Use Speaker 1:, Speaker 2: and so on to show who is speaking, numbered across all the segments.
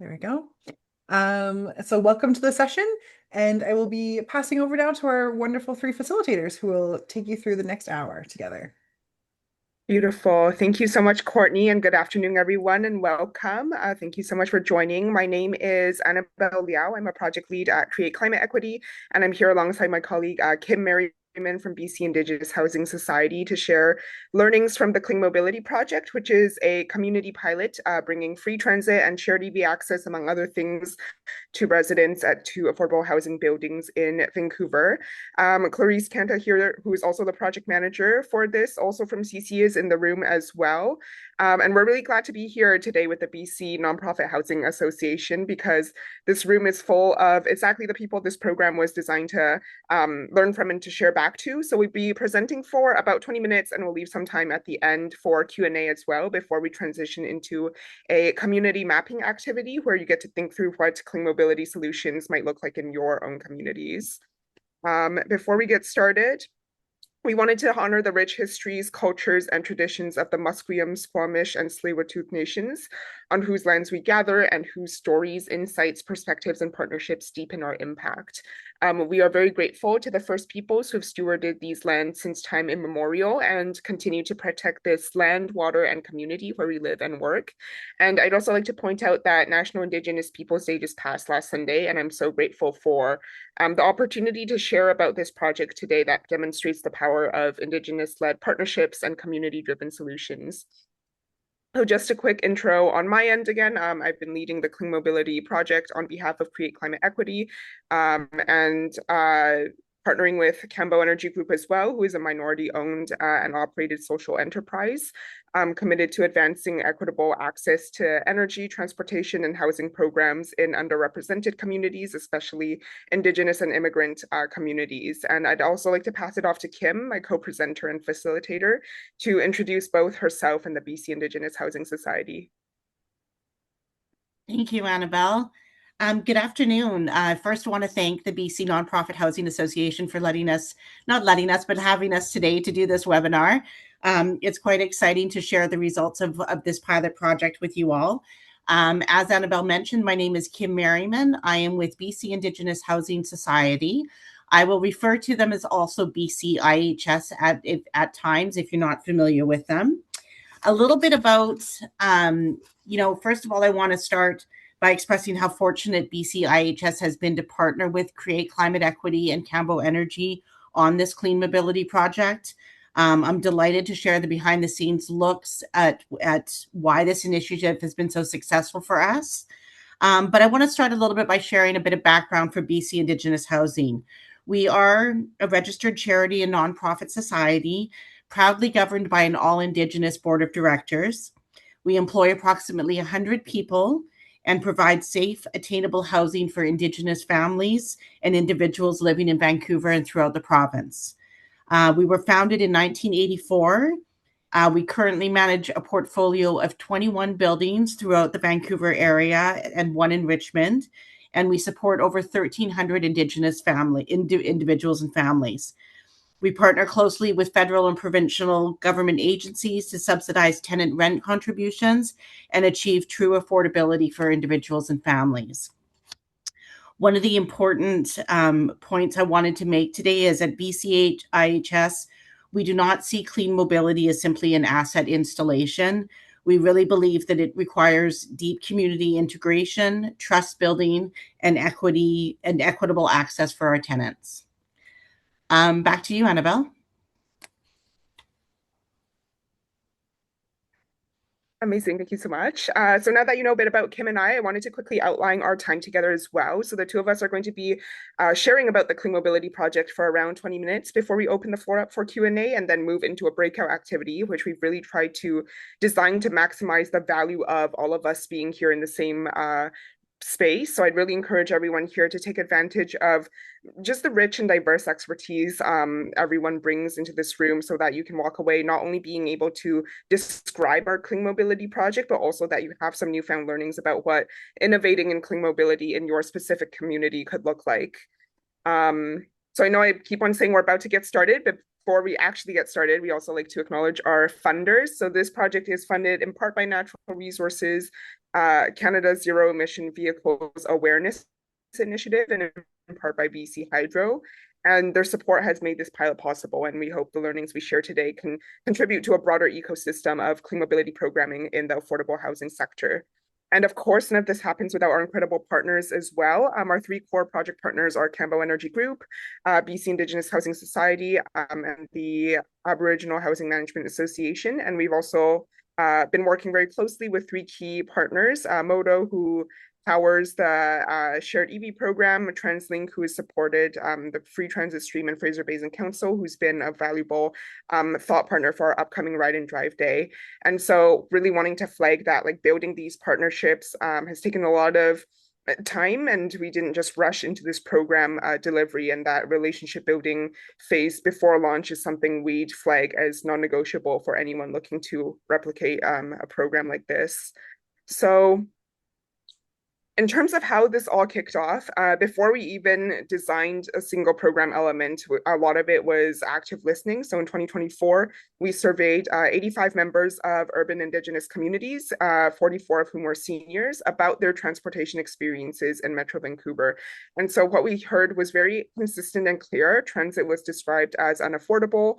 Speaker 1: There we go. So welcome to the session, and I will be passing over now to our wonderful three facilitators who will take you through the next hour together.
Speaker 2: Beautiful. Thank you so much, Courtney, and good afternoon, everyone, and welcome. Thank you so much for joining. My name is Annabelle Liao. I'm a project lead at Create Climate Equity, and I'm here alongside my colleague, Kim Merriman from BC Indigenous Housing Society to share learnings from the Clean Mobility Project, which is a community pilot bringing free transit and shared EV access, among other things, to residents at two affordable housing buildings in Vancouver. Clarice Canta here, who is also the project manager for this, also from CC, is in the room as well. And we're really glad to be here today with the BC Nonprofit Housing Association because this room is full of exactly the people this program was designed to learn from and to share back to. So we'll be presenting for about 20 minutes and we'll leave some time at the end for Q&A as well before we transition into a community mapping activity where you get to think through what clean mobility solutions might look like in your own communities. Before we get started, we wanted to honor the rich histories, cultures, and traditions of the Musqueam, Squamish, and Tsleil-Waututh nations, on whose lands we gather and whose stories, insights, perspectives, and partnerships deepen our impact. We are very grateful to the First Peoples who have stewarded these lands since time immemorial and continue to protect this land, water, and community where we live and work. And I'd also like to point out that National Indigenous Peoples Day just passed last Sunday, and I'm so grateful for the opportunity to share about this project today that demonstrates the power of Indigenous-led partnerships and community-driven solutions. So just a quick intro on my end again. I've been leading the Clean Mobility Project on behalf of Create Climate Equity and partnering with Cambo Energy Group as well, who is a minority-owned and operated social enterprise committed to advancing equitable access to energy, transportation, and housing programs in underrepresented communities, especially Indigenous and immigrant communities. And I'd also like to pass it off to Kim, my co-presenter and facilitator, to introduce both herself and the BC Indigenous Housing Society.
Speaker 3: Thank you, Annabelle. Good afternoon. First, I want to thank the BC Nonprofit Housing Association for not letting us, but having us today to do this webinar. It's quite exciting to share the results of this pilot project with you all. As Annabelle mentioned, my name is Kim Merriman. I am with BC Indigenous Housing Society. I will refer to them as also BC IHS at times if you're not familiar with them. A little bit about, first of all, I want to start by expressing how fortunate BC IHS has been to partner with Create Climate Equity and Cambo Energy on this clean mobility project. I'm delighted to share the behind the scenes looks at why this initiative has been so successful for us. But I want to start a little bit by sharing a bit of background for BC Indigenous Housing. We are a registered charity and nonprofit society, proudly governed by an all-Indigenous board of directors. We employ approximately 100 people and provide safe, attainable housing for Indigenous families and individuals living in Vancouver and throughout the province. We were founded in 1984. We currently manage a portfolio of 21 buildings throughout the Vancouver area and one in Richmond, and we support over 1,300 Indigenous individuals and families. We partner closely with federal and provincial government agencies to subsidize tenant rent contributions and achieve true affordability for individuals and families. One of the important points I wanted to make today is at BCIHS, we do not see clean mobility as simply an asset installation. We really believe that it requires deep community integration, trust building, and equitable access for our tenants. Back to you, Annabelle.
Speaker 2: Amazing. Thank you so much. So now that you know a bit about Kim and I wanted to quickly outline our time together as well. So the two of us are going to be sharing about the Clean Mobility Project for around 20 minutes before we open the floor up for Q&A and then move into a breakout activity, which we've really tried to design to maximize the value of all of us being here in the same space. So I'd really encourage everyone here to take advantage of just the rich and diverse expertise everyone brings into this room so that you can walk away not only being able to describe our clean mobility project, but also that you have some newfound learnings about what innovating in clean mobility in your specific community could look like. So I know I keep on saying we're about to get started, but before we actually get started, we also like to acknowledge our funders. So this project is funded in part by Natural Resources, Canada's Zero Emission Vehicles Awareness Initiative, and in part by BC Hydro. And their support has made this pilot possible, and we hope the learnings we share today can contribute to a broader ecosystem of clean mobility programming in the affordable housing sector. And of course, none of this happens without our incredible partners as well. Our three core project partners are Cambo Energy Group, BC Indigenous Housing Society, and the Aboriginal Housing Management Association. And we've also been working very closely with three key partners, Modo, who powers the shared EV program, TransLink, who has supported the Free Transit Stream, and Fraser Basin Council, who's been a valuable thought partner for our upcoming Ride and Drive Day. And so really wanting to flag that, like, building these partnerships has taken a lot of time, and we didn't just rush into this program delivery, and that relationship building phase before launch is something we'd flag as non-negotiable for anyone looking to replicate a program like this. So in terms of how this all kicked off, before we even designed a single program element, a lot of it was active listening. So in 2024, we surveyed 85 members of urban Indigenous communities, 44 of whom were seniors, about their transportation experiences in Metro Vancouver. And so what we heard was very consistent and clear. Transit was described as unaffordable.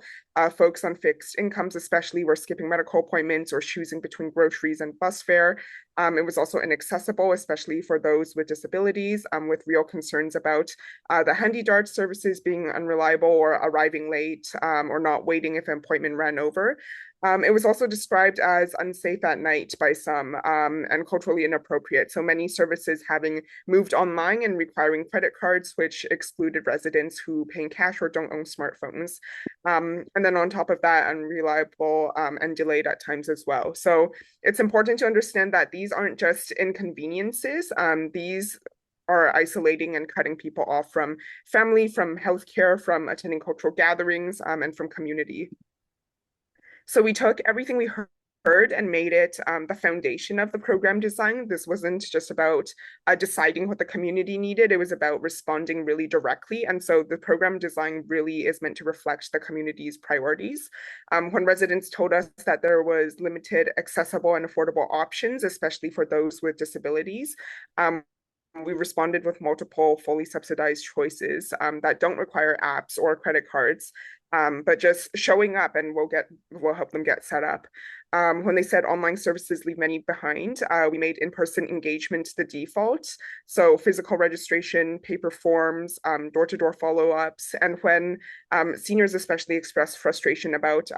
Speaker 2: Folks on fixed incomes especially were skipping medical appointments or choosing between groceries and bus fare. It was also inaccessible, especially for those with disabilities, with real concerns about the Handy Dart services being unreliable or arriving late, or not waiting if an appointment ran over. It was also described as unsafe at night by some, and culturally inappropriate. So many services having moved online and requiring credit cards, which excluded residents who pay in cash or don't own smartphones. And then on top of that, unreliable and delayed at times as well. So it's important to understand that these aren't just inconveniences. These are isolating and cutting people off from family, from healthcare, from attending cultural gatherings, and from community. So we took everything we heard and made it the foundation of the program design. This wasn't just about deciding what the community needed. It was about responding really directly. And so the program design really is meant to reflect the community's priorities. When residents told us that there was limited accessible and affordable options, especially for those with disabilities, we responded with multiple fully subsidized choices that don't require apps or credit cards, but just showing up, and we'll help them get set up. When they said online services leave many behind, we made in-person engagement the default. So physical registration, paper forms, door-to-door follow-ups. And when seniors especially expressed frustration about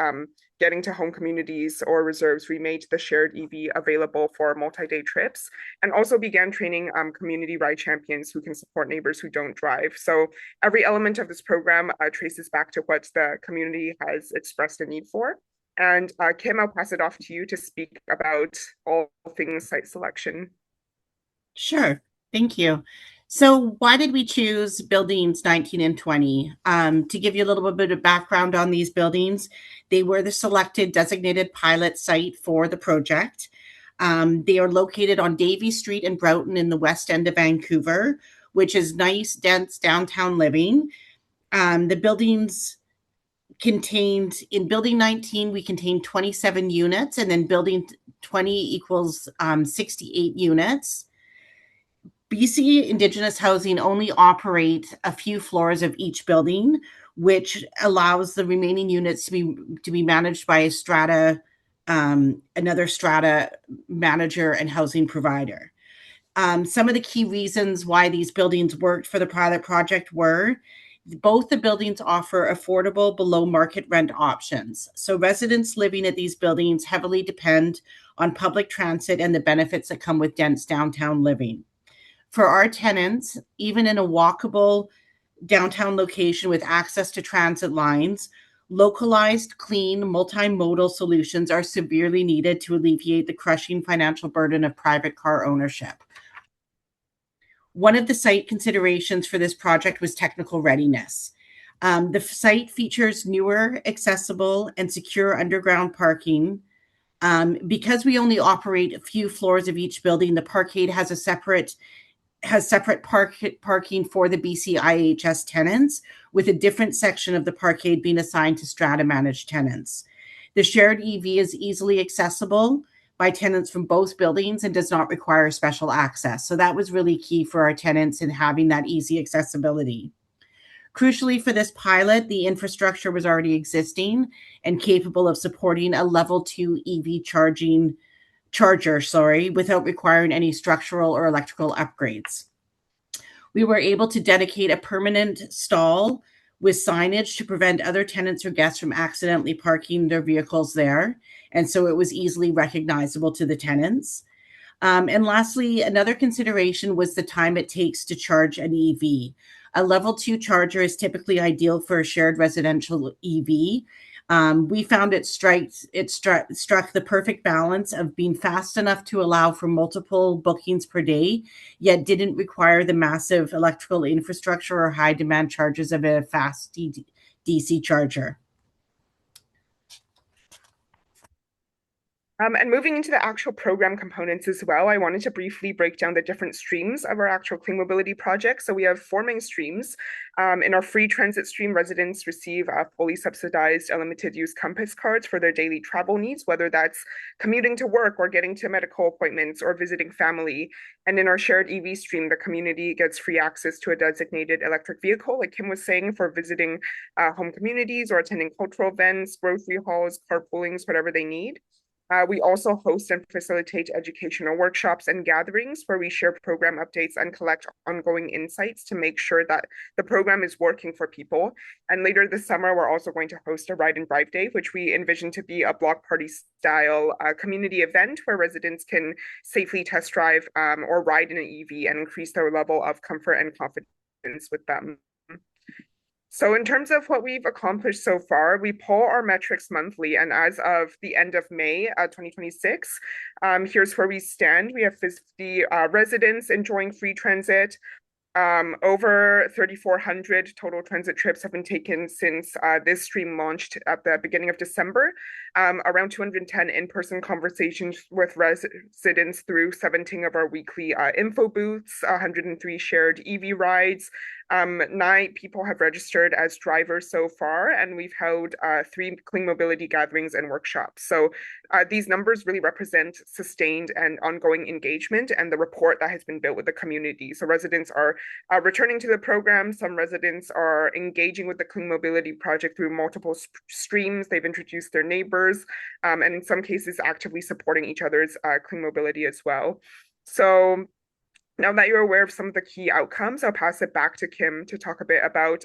Speaker 2: getting to home communities or reserves, we made the shared EV available for multi-day trips, and also began training community ride champions who can support neighbors who don't drive. So every element of this program traces back to what the community has expressed a need for. And Kim, I'll pass it off to you to speak about all things site selection.
Speaker 3: Sure, thank you. So why did we choose buildings 19 and 20? To give you a little bit of background on these buildings, they were the selected designated pilot site for the project. They are located on Davie Street in Broughton in the west end of Vancouver, which is nice, dense downtown living. The buildings contained, in building 19, we contained 27 units, and then building 20 equals 68 units. BC Indigenous Housing only operate a few floors of each building, which allows the remaining units to be managed by a strata, another strata manager and housing provider. Some of the key reasons why these buildings worked for the pilot project were both the buildings offer affordable below market rent options. So residents living at these buildings heavily depend on public transit and the benefits that come with dense downtown living. For our tenants, even in a walkable downtown location with access to transit lines, localized, clean, multimodal solutions are severely needed to alleviate the crushing financial burden of private car ownership. One of the site considerations for this project was technical readiness. The site features newer, accessible, and secure underground parking. Because we only operate a few floors of each building, the parkade has a separate has separate parking for the BC IHS tenants, with a different section of the parkade being assigned to Strata managed tenants. The shared EV is easily accessible by tenants from both buildings and does not require special access. So that was really key for our tenants in having that easy accessibility. Crucially for this pilot, the infrastructure was already existing and capable of supporting a level 2 EV charger, without requiring any structural or electrical upgrades. We were able to dedicate a permanent stall with signage to prevent other tenants or guests from accidentally parking their vehicles there. And so it was easily recognizable to the tenants. And lastly, another consideration was the time it takes to charge an EV. A level 2 charger is typically ideal for a shared residential EV. We found it struck the perfect balance of being fast enough to allow for multiple bookings per day, yet didn't require the massive electrical infrastructure or high demand charges of a fast DC charger.
Speaker 2: And moving into the actual program components as well, I wanted to briefly break down the different streams of our actual clean mobility project. So we have 4 main streams. In our free transit stream, residents receive fully subsidized unlimited use compass cards for their daily travel needs, whether that's commuting to work or getting to medical appointments or visiting family. And in our shared EV stream, the community gets free access to a designated electric vehicle, like Kim was saying, for visiting home communities or attending cultural events, grocery hauls, carpoolings, whatever they need. We also host and facilitate educational workshops and gatherings where we share program updates and collect ongoing insights to make sure that the program is working for people. And later this summer, we're also going to host a Ride and Drive Day, which we envision to be a block party style community event where residents can safely test drive or ride in an EV and increase their level of comfort and confidence with them. So in terms of what we've accomplished so far, we poll our metrics monthly, and as of the end of May 2026, here's where we stand. We have 50 residents enjoying free transit. Over 3,400 total transit trips have been taken since this stream launched at the beginning of December. Around 210 in-person conversations with residents through 17 of our weekly info booths, 103 shared EV rides. 9 people have registered as drivers so far, and we've held 3 clean mobility gatherings and workshops. So these numbers really represent sustained and ongoing engagement and the rapport that has been built with the community. So residents are returning to the program. Some residents are engaging with the Clean Mobility Project through multiple streams. They've introduced their neighbors, and in some cases actively supporting each other's clean mobility as well. So now that you're aware of some of the key outcomes, I'll pass it back to Kim to talk a bit about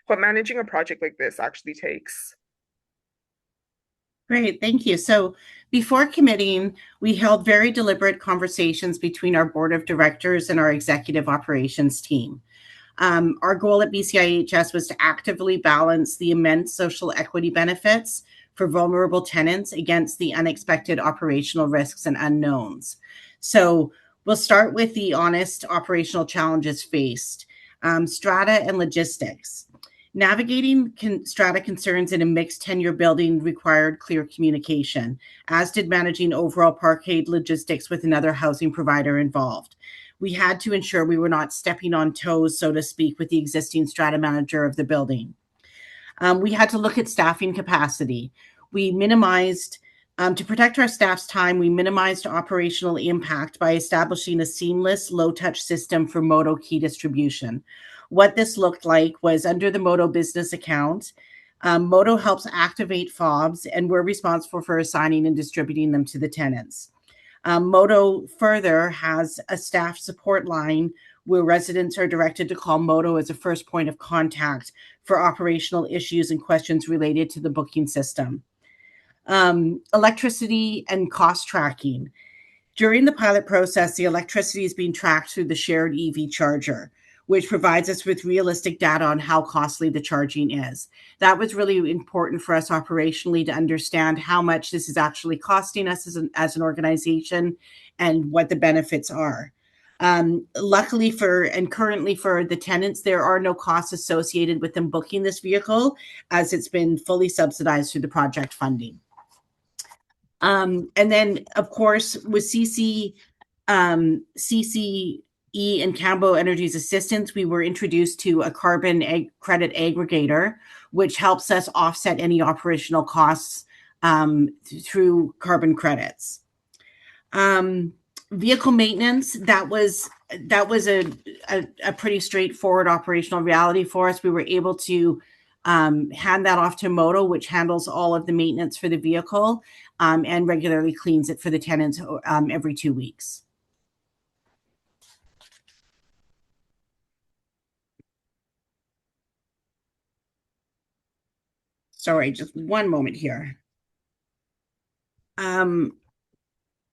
Speaker 2: what managing a project like this actually takes.
Speaker 3: Great, thank you. So before committing, we held very deliberate conversations between our board of directors and our executive operations team. Our goal at BCIHS was to actively balance the immense social equity benefits for vulnerable tenants against the unexpected operational risks and unknowns. So we'll start with the honest operational challenges faced. Strata and logistics. Navigating strata concerns in a mixed tenure building required clear communication, as did managing overall parkade logistics with another housing provider involved. We had to ensure we were not stepping on toes, so to speak, with the existing strata manager of the building. We had to look at staffing capacity. We minimized, to protect our staff's time, we minimized operational impact by establishing a seamless, low-touch system for Modo key distribution. What this looked like was under the Modo business account, Modo helps activate fobs, and we're responsible for assigning and distributing them to the tenants. Modo further has a staff support line where residents are directed to call Modo as a first point of contact for operational issues and questions related to the booking system. Electricity and cost tracking. During the pilot process, the electricity is being tracked through the shared EV charger, which provides us with realistic data on how costly the charging is. That was really important for us operationally to understand how much this is actually costing us as an organization and what the benefits are. Luckily currently for the tenants, there are no costs associated with them booking this vehicle, as it's been fully subsidized through the project funding. And then, of course, with CC and Cambo Energy's assistance, we were introduced to a credit aggregator, which helps us offset any operational costs through carbon credits. Vehicle maintenance, that was a pretty straightforward operational reality for us. We were able to hand that off to Moto, which handles all of the maintenance for the vehicle and regularly cleans it for the tenants every 2 weeks. Sorry, just one moment here.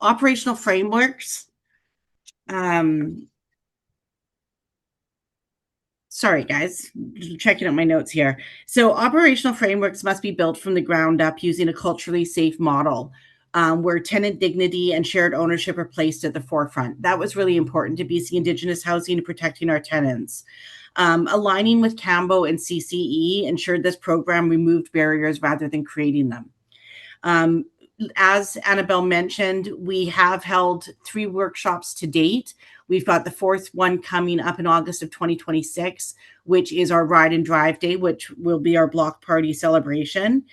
Speaker 3: Operational frameworks. Sorry, guys, checking out my notes here. So operational frameworks must be built from the ground up using a culturally safe model where tenant dignity and shared ownership are placed at the forefront. That was really important to BC Indigenous housing and protecting our tenants. Aligning with Cambo and CCE ensured this program removed barriers rather than creating them. As Annabelle mentioned, we have held 3 workshops to date. We've got the 4th one coming up in August of 2026, which is our Ride and Drive Day, which will be our block party celebration.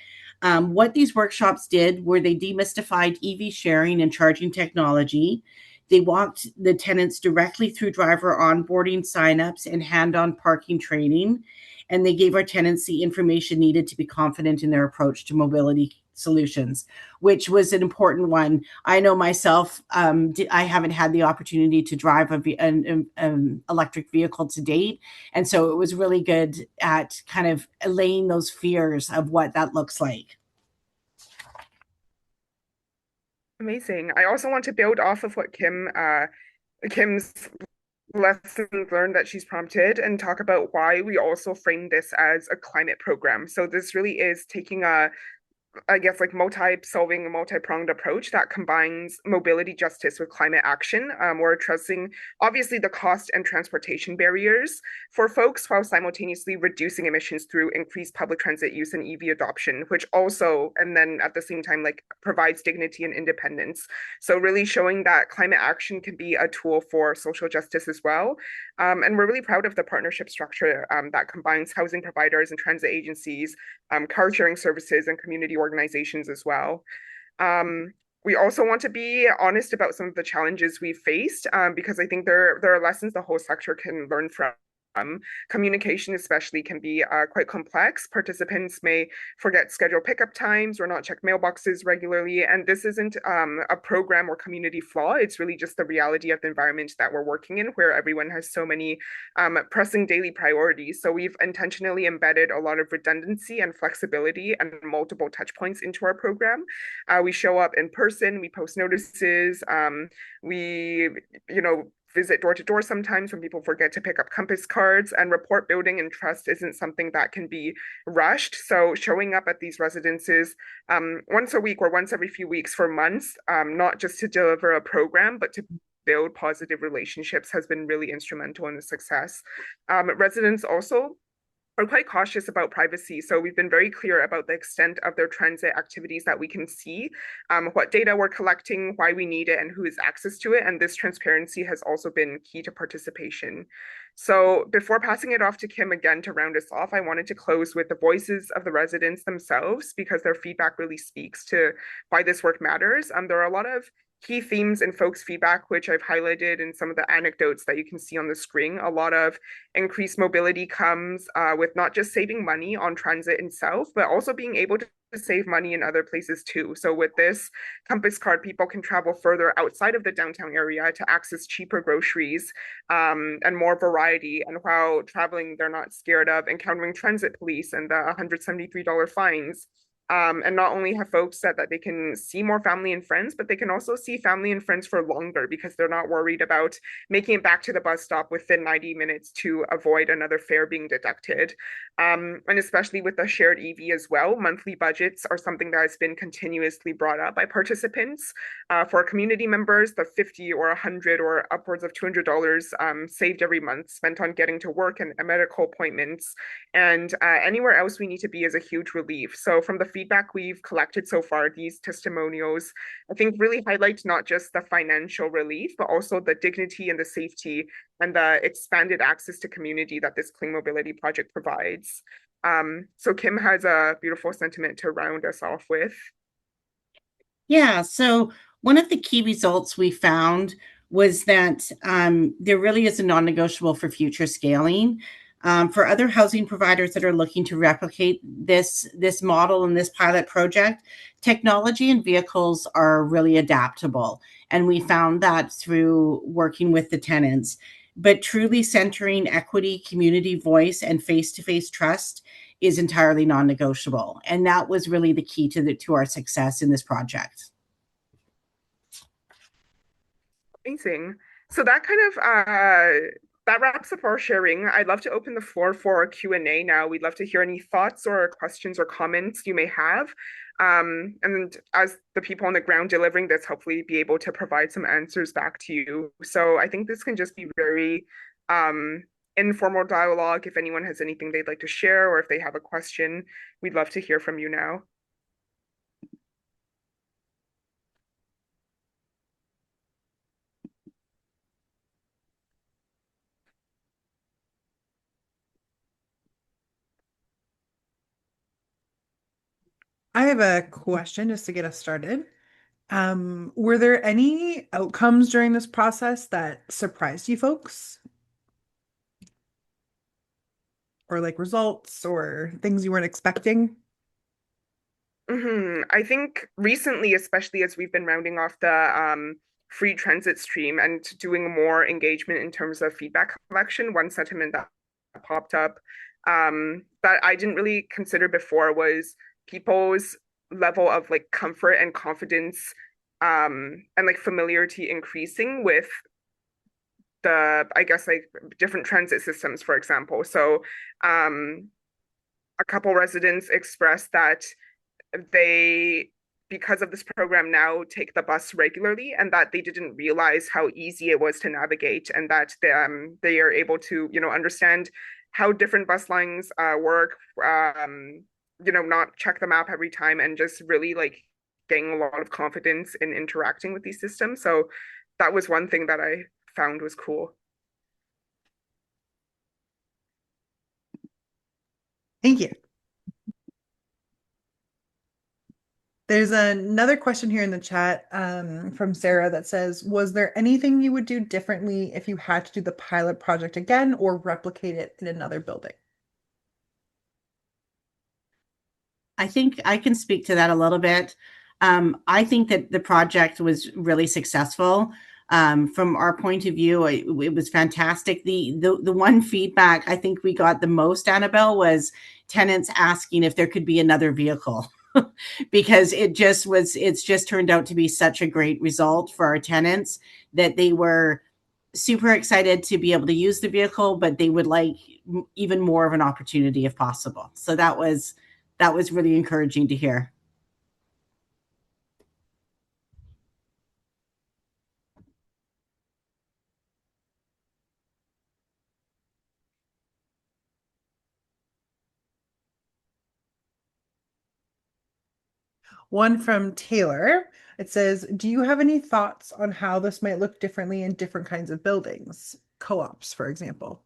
Speaker 3: What these workshops did were they demystified EV sharing and charging technology. They walked the tenants directly through driver onboarding signups and hand-on parking training, and they gave our tenants the information needed to be confident in their approach to mobility solutions, which was an important one. I know myself, I haven't had the opportunity to drive an electric vehicle to date. And so it was really good at kind of allaying those fears of what that looks like.
Speaker 2: Amazing. I also want to build off of what Kim's lessons learned that she's prompted and talk about why we also frame this as a climate program. So this really is taking a solving a multi-pronged approach that combines mobility justice with climate action. We're addressing obviously the cost and transportation barriers for folks while simultaneously reducing emissions through increased public transit use and EV adoption, which also, and then at the same time, provides dignity and independence. So really showing that climate action can be a tool for social justice as well. And we're really proud of the partnership structure that combines housing providers and transit agencies, car sharing services, and community organizations as well. We also want to be honest about some of the challenges we've faced because I think there are lessons the whole sector can learn from. Communication especially can be quite complex. Participants may forget scheduled pickup times or not check mailboxes regularly. And this isn't a program or community flaw. It's really just the reality of the environment that we're working in, where everyone has so many pressing daily priorities. So we've intentionally embedded a lot of redundancy and flexibility and multiple touch points into our program. We show up in person, we post notices, we, visit door to door sometimes when people forget to pick up compass cards, and rapport building and trust isn't something that can be rushed. So showing up at these residences once a week or once every few weeks for months, not just to deliver a program, but to build positive relationships has been really instrumental in the success. Residents also are quite cautious about privacy. So we've been very clear about the extent of their transit activities that we can see, what data we're collecting, why we need it, and who has access to it. And this transparency has also been key to participation. So before passing it off to Kim again to round us off, I wanted to close with the voices of the residents themselves because their feedback really speaks to why this work matters. There are a lot of key themes in folks' feedback, which I've highlighted in some of the anecdotes that you can see on the screen. A lot of increased mobility comes with not just saving money on transit itself, but also being able to save money in other places too. So with this Compass card, people can travel further outside of the downtown area to access cheaper groceries and more variety. And while traveling, they're not scared of encountering transit police and the $173 fines. And not only have folks said that they can see more family and friends, but they can also see family and friends for longer because they're not worried about making it back to the bus stop within 90 minutes to avoid another fare being deducted. And especially with the shared EV as well, monthly budgets are something that has been continuously brought up by participants. For community members, the $50 or $100 or upwards of $200 saved every month spent on getting to work and medical appointments and anywhere else we need to be is a huge relief. So from the feedback we've collected so far, these testimonials, I think really highlight not just the financial relief, but also the dignity and the safety and the expanded access to community that this clean mobility project provides. So Kim has a beautiful sentiment to round us off with.
Speaker 3: Yeah, so one of the key results we found was that there really is a non-negotiable for future scaling. For other housing providers that are looking to replicate this model and this pilot project, technology and vehicles are really adaptable. And we found that through working with the tenants. But truly centering equity, community voice, and face-to-face trust is entirely non-negotiable. And that was really the key to our success in this project.
Speaker 2: Amazing. So that kind of that wraps up our sharing. I'd love to open the floor for a Q&A now. We'd love to hear any thoughts or questions or comments you may have. And as the people on the ground delivering this, hopefully be able to provide some answers back to you. So I think this can just be very informal dialogue. If anyone has anything they'd like to share or if they have a question, we'd love to hear from you now.
Speaker 1: I have a question just to get us started. Were there any outcomes during this process that surprised you folks? Or like results or things you weren't expecting?
Speaker 2: I think recently, especially as we've been rounding off the free transit stream and doing more engagement in terms of feedback collection, one sentiment that popped up that I didn't really consider before was people's level of like comfort and confidence and like familiarity increasing with the, I guess, like different transit systems, for example. So a couple residents expressed that they, because of this program now, take the bus regularly and that they didn't realize how easy it was to navigate, and that they are able to, understand how different bus lines work, not check the map every time, and just really like gain a lot of confidence in interacting with these systems. So that was one thing that I found was cool.
Speaker 1: Thank you. There's another question here in the chat from Sarah that says, was there anything you would do differently if you had to do the pilot project again or replicate it in another building?
Speaker 3: I think I can speak to that a little bit. I think that the project was really successful. From our point of view, it was fantastic. The one feedback I think we got the most, Annabelle, was tenants asking if there could be another vehicle. Because it's just turned out to be such a great result for our tenants that they were super excited to be able to use the vehicle, but they would like even more of an opportunity if possible. So that was really encouraging to hear.
Speaker 1: One from Taylor. It says, do you have any thoughts on how this might look differently in different kinds of buildings? Co-ops, for example.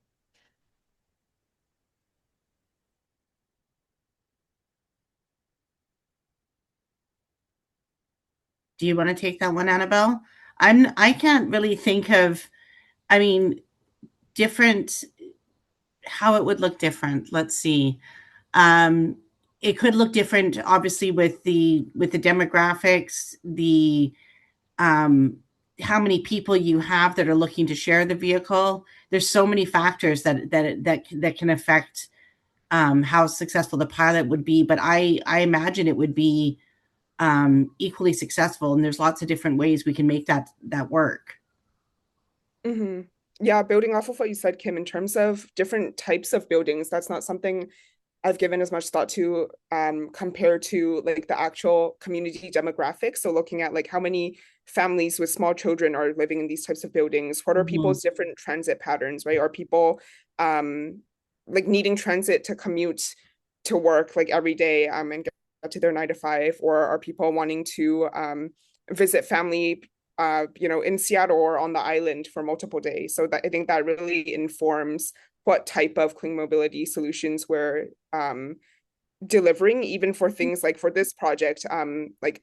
Speaker 3: Do you want to take that one, Annabelle? I can't really think of, different, how it would look different. Let's see. It could look different, obviously, with the demographics, the how many people you have that are looking to share the vehicle. There's so many factors that can affect how successful the pilot would be. But I imagine it would be equally successful, and there's lots of different ways we can make that work.
Speaker 2: Mm-hmm. Yeah, building off of what you said, Kim, in terms of different types of buildings, that's not something I've given as much thought to compared to like the actual community demographics. So looking at like how many families with small children are living in these types of buildings, what are people's different transit patterns, right? Are people like needing transit to commute to work like every day and get to their 9 to 5, or are people wanting to visit family, in Seattle or on the island for multiple days? So that I think that really informs what type of clean mobility solutions we're delivering, even for things like for this project, like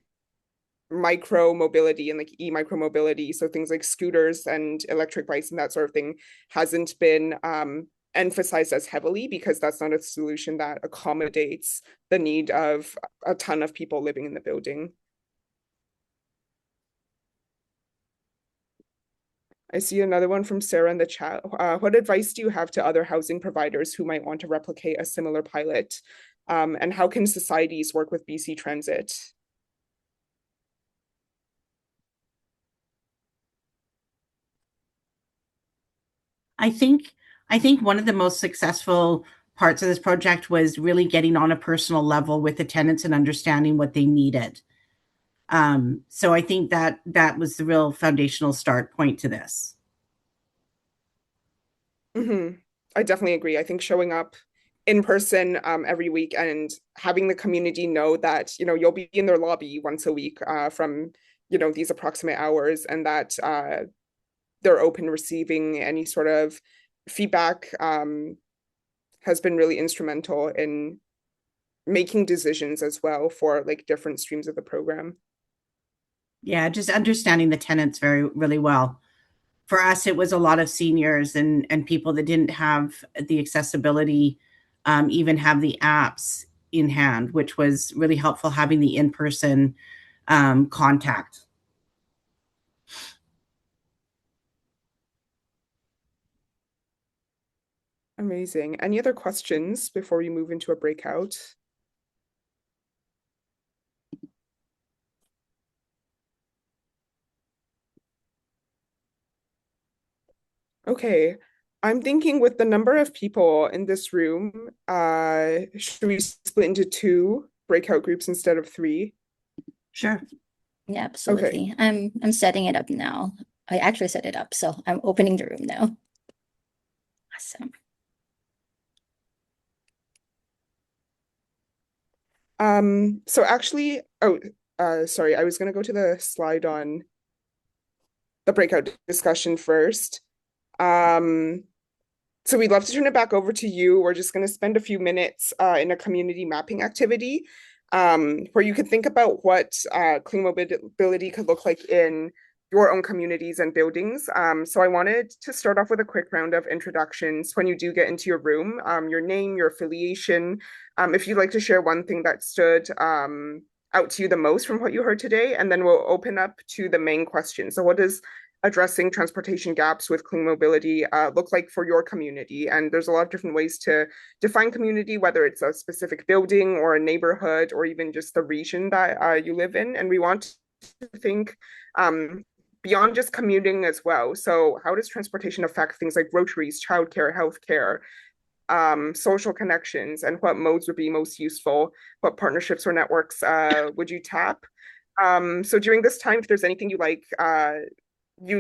Speaker 2: micro mobility and like e-micro mobility. So things like scooters and electric bikes and that sort of thing hasn't been emphasized as heavily, because that's not a solution that accommodates the need of a ton of people living in the building. I see another one from Sarah in the chat. What advice do you have to other housing providers who might want to replicate a similar pilot? And how can societies work with BC Transit?
Speaker 3: I think I think one of the most successful parts of this project was really getting on a personal level with the tenants and understanding what they needed. So I think that that was the real foundational start point to this.
Speaker 2: I definitely agree. I think showing up in person every week and having the community know that, you'll be in their lobby once a week from, these approximate hours, and that they're open receiving any sort of feedback has been really instrumental in making decisions as well for like different streams of the program.
Speaker 3: Yeah, just understanding the tenants really well. For us, it was a lot of seniors and people that didn't have the accessibility, even have the apps in hand, which was really helpful having the in-person contact.
Speaker 2: Amazing. Any other questions before we move into a breakout? Okay, I'm thinking with the number of people in this room, should we split into 2 breakout groups instead of 3?
Speaker 3: Sure.
Speaker 4: Yeah, absolutely. I'm setting it up now. I actually set it up, so I'm opening the room now. Awesome.
Speaker 2: So actually, sorry, I was gonna go to the slide on the breakout discussion first. So we'd love to turn it back over to you. We're just gonna spend a few minutes in a community mapping activity where you could think about what clean mobility could look like in your own communities and buildings. So I wanted to start off with a quick round of introductions when you do get into your room, your name, your affiliation, if you'd like to share one thing that stood out to you the most from what you heard today, and then we'll open up to the main question. So what does addressing transportation gaps with clean mobility look like for your community? And there's a lot of different ways to define community, whether it's a specific building or a neighborhood or even just the region that you live in. And we want to think beyond just commuting as well. So how does transportation affect things like groceries, childcare, healthcare, social connections, and what modes would be most useful? What partnerships or networks would you tap? So during this time, if there's anything you'd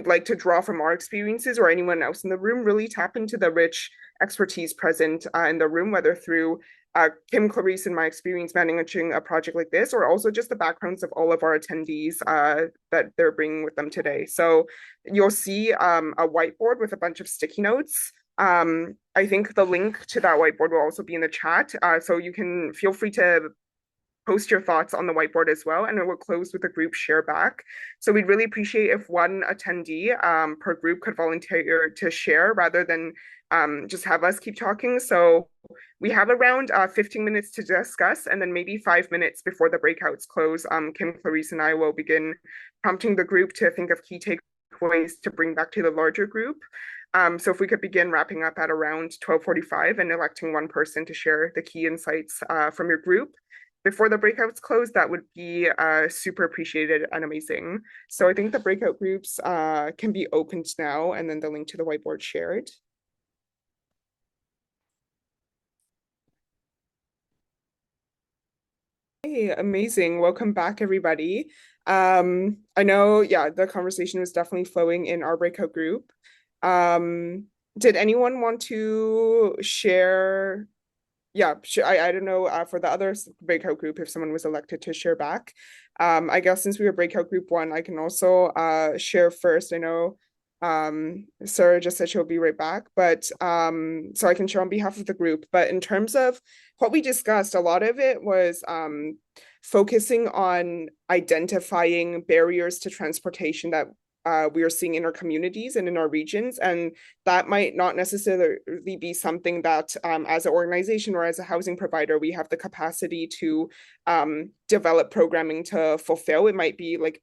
Speaker 2: like to draw from our experiences or anyone else in the room, really tap into the rich expertise present in the room, whether through Kim, Clarice, and my experience managing a project like this, or also just the backgrounds of all of our attendees that they're bringing with them today. So you'll see a whiteboard with a bunch of sticky notes. I think the link to that whiteboard will also be in the chat. So you can feel free to post your thoughts on the whiteboard as well, and it will close with a group share back. So we'd really appreciate if one attendee per group could volunteer to share rather than just have us keep talking. So we have around 15 minutes to discuss, and then maybe 5 minutes before the breakouts close, Kim, Clarice, and I will begin prompting the group to think of key takeaways to bring back to the larger group. So if we could begin wrapping up at around 12:45 and electing one person to share the key insights from your group before the breakouts close, that would be super appreciated and amazing. So I think the breakout groups can be opened now, and then the link to the whiteboard shared. Hey, amazing. Welcome back, everybody. I know, yeah, the conversation was definitely flowing in our breakout group. Did anyone want to share yeah, I don't know for the other breakout group if someone was elected to share back. I guess since we were breakout group 1, I can also share first. I know Sarah just said she'll be right back, but so I can share on behalf of the group. But in terms of what we discussed, a lot of it was focusing on identifying barriers to transportation that we are seeing in our communities and in our regions. And that might not necessarily be something that as an organization or as a housing provider, we have the capacity to develop programming to fulfill. It might be like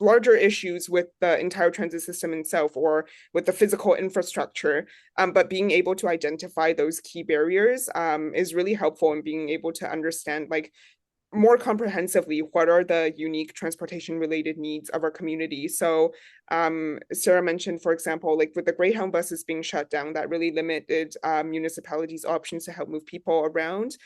Speaker 2: larger issues with the entire transit system itself or with the physical infrastructure. But being able to identify those key barriers is really helpful in being able to understand like more comprehensively what are the unique transportation related needs of our community. So Sarah mentioned, for example, like with the Greyhound buses being shut down, that really limited municipalities' options to help move people around.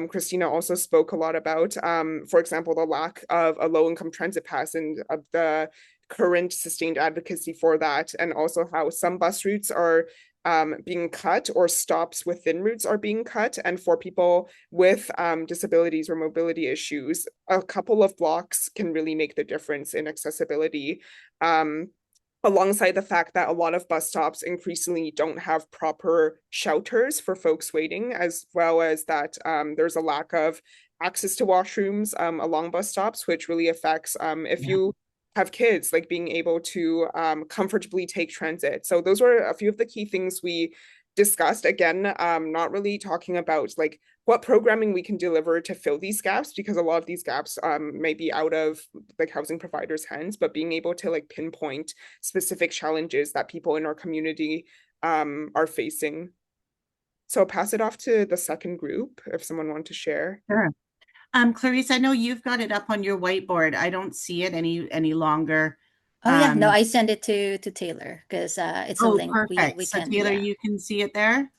Speaker 2: Christina also spoke a lot about, for example, the lack of a low-income transit pass and of the current sustained advocacy for that, and also how some bus routes are being cut or stops within routes are being cut. And for people with disabilities or mobility issues, a couple of blocks can really make the difference in accessibility. Alongside the fact that a lot of bus stops increasingly don't have proper shelters for folks waiting, as well as that there's a lack of access to washrooms along bus stops, which really affects if you have kids, like being able to comfortably take transit. So those were a few of the key things we discussed. Again, not really talking about like what programming we can deliver to fill these gaps, because a lot of these gaps may be out of like housing providers' hands, but being able to like pinpoint specific challenges that people in our community are facing. So I'll pass it off to the second group if someone wants to share.
Speaker 3: Sure. Clarice, I know you've got it up on your whiteboard. I don't see it any longer.
Speaker 4: Oh yeah, no, I send it to Taylor because it's a link
Speaker 3: perfect.
Speaker 4: we
Speaker 3: So
Speaker 4: can,
Speaker 3: Taylor,
Speaker 4: yeah.
Speaker 3: you can see it there.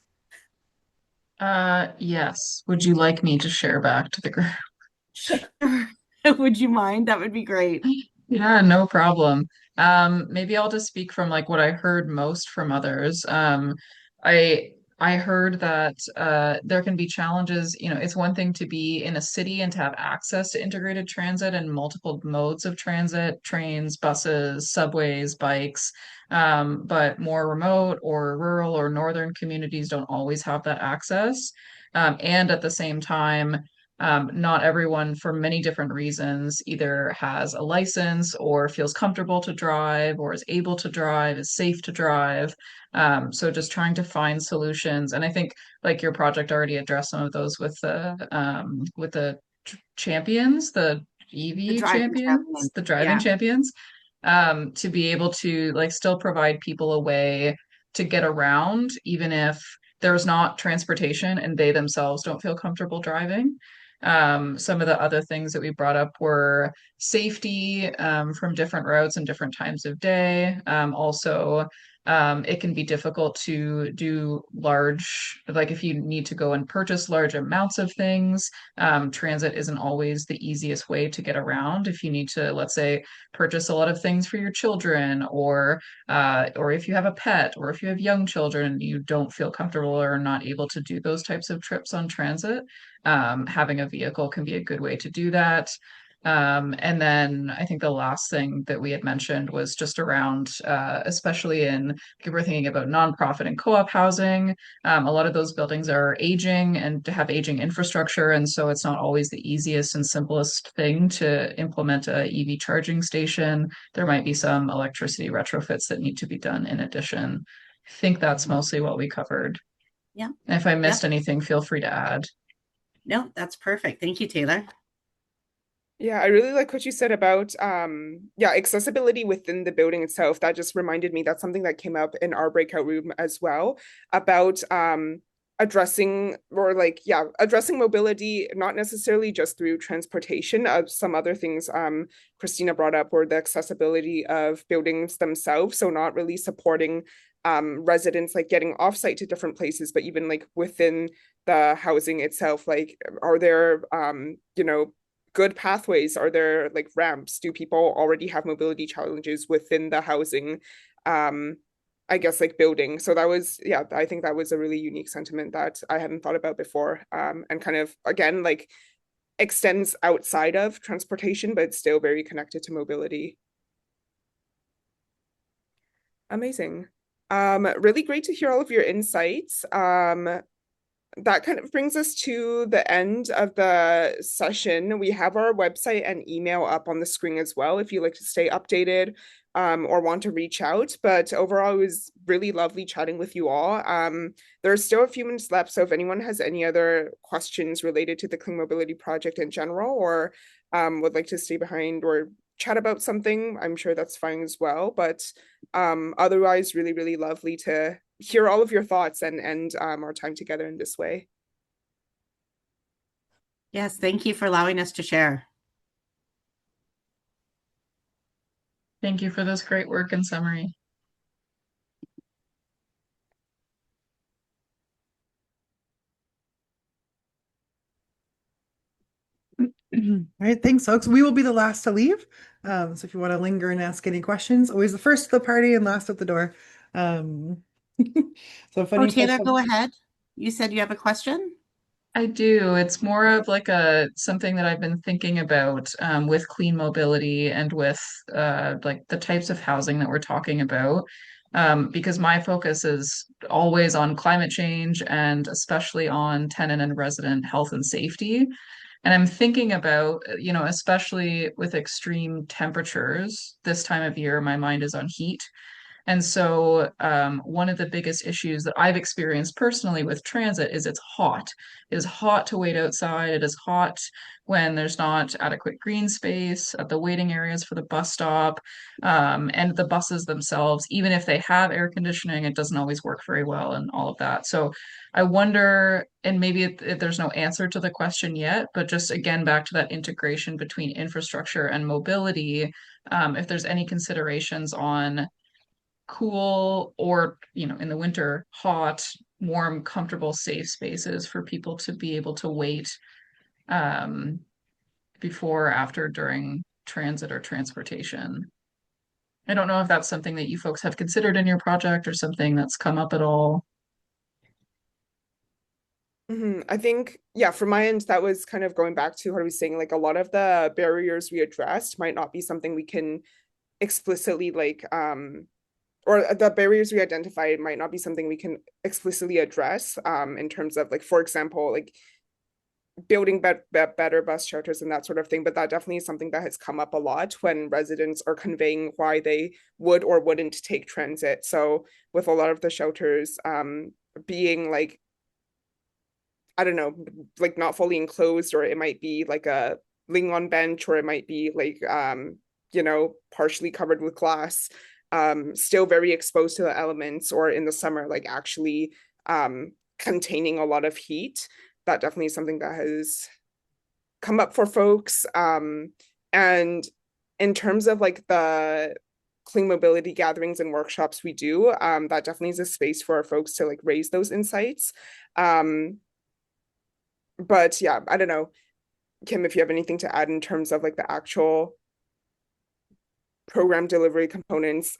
Speaker 5: Yes. Would you like me to share back to the group?
Speaker 3: Sure. Would you mind? That would be great.
Speaker 5: Yeah, no problem. Maybe I'll just speak from like what I heard most from others. I I heard that there can be challenges. You know, it's one thing to be in a city and to have access to integrated transit and multiple modes of transit, trains, buses, subways, bikes. But more remote or rural or northern communities don't always have that access. And at the same time, not everyone, for many different reasons, either has a license or feels comfortable to drive or is able to drive, is safe to drive. So just trying to find solutions. And I think like your project already addressed some of those with the champions, the
Speaker 3: The
Speaker 5: EV
Speaker 3: driving
Speaker 5: champions,
Speaker 3: champions.
Speaker 5: the driving
Speaker 3: Yeah.
Speaker 5: champions, to be able to like still provide people a way to get around, even if there's not transportation and they themselves don't feel comfortable driving. Some of the other things that we brought up were safety from different routes and different times of day. Also, it can be difficult to do large, like if you need to go and purchase large amounts of things, transit isn't always the easiest way to get around. If you need to, let's say, purchase a lot of things for your children, or if you have a pet, or if you have young children, you don't feel comfortable or are not able to do those types of trips on transit. Having a vehicle can be a good way to do that. And then I think the last thing that we had mentioned was just around, especially in, if we're thinking about nonprofit and co-op housing, a lot of those buildings are aging and to have aging infrastructure. And so it's not always the easiest and simplest thing to implement a EV charging station. There might be some electricity retrofits that need to be done in addition. I think that's mostly what we covered.
Speaker 3: Yeah.
Speaker 5: And if I missed anything, feel free to add.
Speaker 3: No, that's perfect. Thank you, Taylor.
Speaker 2: Yeah, I really like what you said about accessibility within the building itself. That just reminded me that's something that came up in our breakout room as well about addressing mobility, not necessarily just through transportation. Some other things Christina brought up were the accessibility of buildings themselves. So not really supporting residents like getting offsite to different places, but even like within the housing itself, like are there good pathways? Are there like ramps? Do people already have mobility challenges within the housing? I I guess like building. So that was, yeah, I think that was a really unique sentiment that I hadn't thought about before. And kind of again like extends outside of transportation, but it's still very connected to mobility. Amazing. Really great to hear all of your insights. That kind of brings us to the end of the session. We have our website and email up on the screen as well if you like to stay updated or want to reach out. But overall, it was really lovely chatting with you all. There's still a few minutes left, so if anyone has any other questions related to the Clean Mobility Project in general or would like to stay behind or chat about something, I'm sure that's fine as well. But otherwise, really, really lovely to hear all of your thoughts and our time together in this way.
Speaker 3: Yes, thank you for allowing us to share.
Speaker 5: Thank you for this great work and summary.
Speaker 1: All right, thanks, folks. We will be the last to leave. So if you want to linger and ask any questions, always the first to the party and last at the door. So if any
Speaker 3: Taylor,
Speaker 1: folks
Speaker 3: go
Speaker 1: have-
Speaker 3: ahead. You said you have a question?
Speaker 5: I do. It's more of like something that I've been thinking about with clean mobility and with like the types of housing that we're talking about. Because my focus is always on climate change and especially on tenant and resident health and safety. And I'm thinking about, especially with extreme temperatures this time of year, my mind is on heat. And so, one of the biggest issues that I've experienced personally with transit is it's hot. It is hot to wait outside. It is hot when there's not adequate green space at the waiting areas for the bus stop. And the buses themselves, even if they have air conditioning, it doesn't always work very well and all of that. So, I wonder, and maybe there's no answer to the question yet, but just again, back to that integration between infrastructure and mobility, if there's any considerations on cool or in the winter hot, warm, comfortable, safe spaces for people to be able to wait um before, after, during transit or transportation. I don't know if that's something that you folks have considered in your project or something that's come up at all.
Speaker 2: I think, yeah, from my end, that was kind of going back to what I was saying, like a lot of the barriers we addressed might not be something we can explicitly like or the barriers we identified might not be something we can explicitly address in terms of like, for example, like building better bus shelters and that sort of thing. But that definitely is something that has come up a lot when residents are conveying why they would or wouldn't take transit. So with a lot of the shelters being like, I don't know, like not fully enclosed, or it might be like a laying on bench, or it might be like partially covered with glass, still very exposed to the elements, or in the summer, like actually containing a lot of heat. That definitely is something that has come up for folks. And in terms of like the clean mobility gatherings and workshops we do, that definitely is a space for our folks to like raise those insights. But yeah, I don't know, Kim, if you have anything to add in terms of like the actual program delivery components.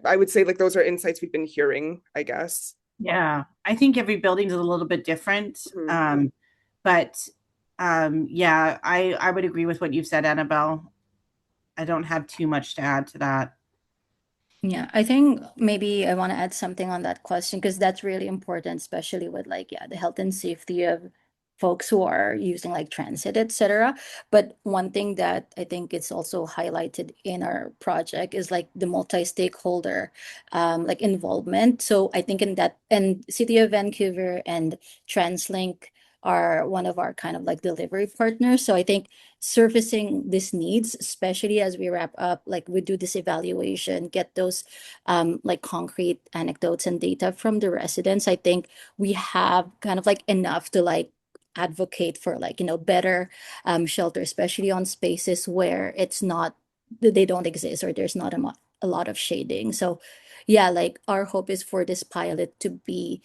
Speaker 2: I would say like those are insights we've been hearing, I guess.
Speaker 3: Yeah, I think every building is a little bit different. But yeah, I would agree with what you've said, Annabelle. I don't have too much to add to that.
Speaker 4: Yeah, I think maybe I want to add something on that question because that's really important, especially with like, yeah, the health and safety of folks who are using like transit, etc. But one thing that I think it's also highlighted in our project is like the multi-stakeholder like involvement. So I think in that, and City of Vancouver and TransLink are one of our kind of like delivery partners. So I think surfacing these needs, especially as we wrap up, like we do this evaluation, get those like concrete anecdotes and data from the residents, I think we have kind of like enough to like advocate for like, better shelter, especially on spaces where it's not, they don't exist or there's not a lot of shading. So yeah, like our hope is for this pilot to be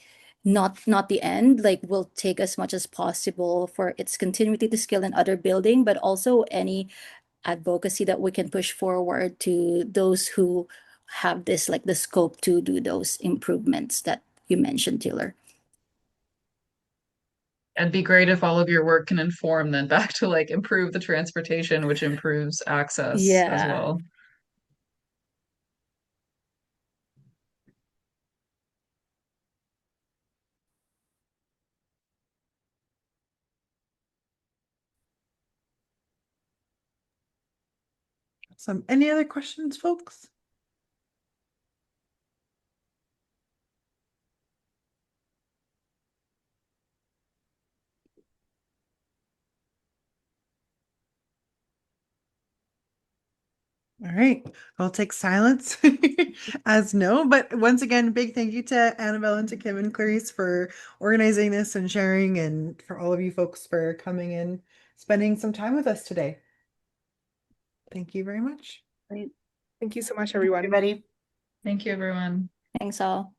Speaker 4: not the end, like we'll take as much as possible for its continuity to scale in other building, but also any advocacy that we can push forward to those who have this like the scope to do those improvements that you mentioned, Taylor.
Speaker 5: It'd be great if all of your work can inform then back to like improve the transportation, which improves access as
Speaker 4: Yeah.
Speaker 5: well.
Speaker 1: Any other questions, folks? All right, I'll take silence as no, but once again, big thank you to Annabelle and to Kim and Clarice for organizing this and sharing, and for all of you folks for coming and spending some time with us today. Thank you very much.
Speaker 2: Thank you so much, everyone.
Speaker 3: Everybody.
Speaker 5: Thank you, everyone.
Speaker 4: Thanks all.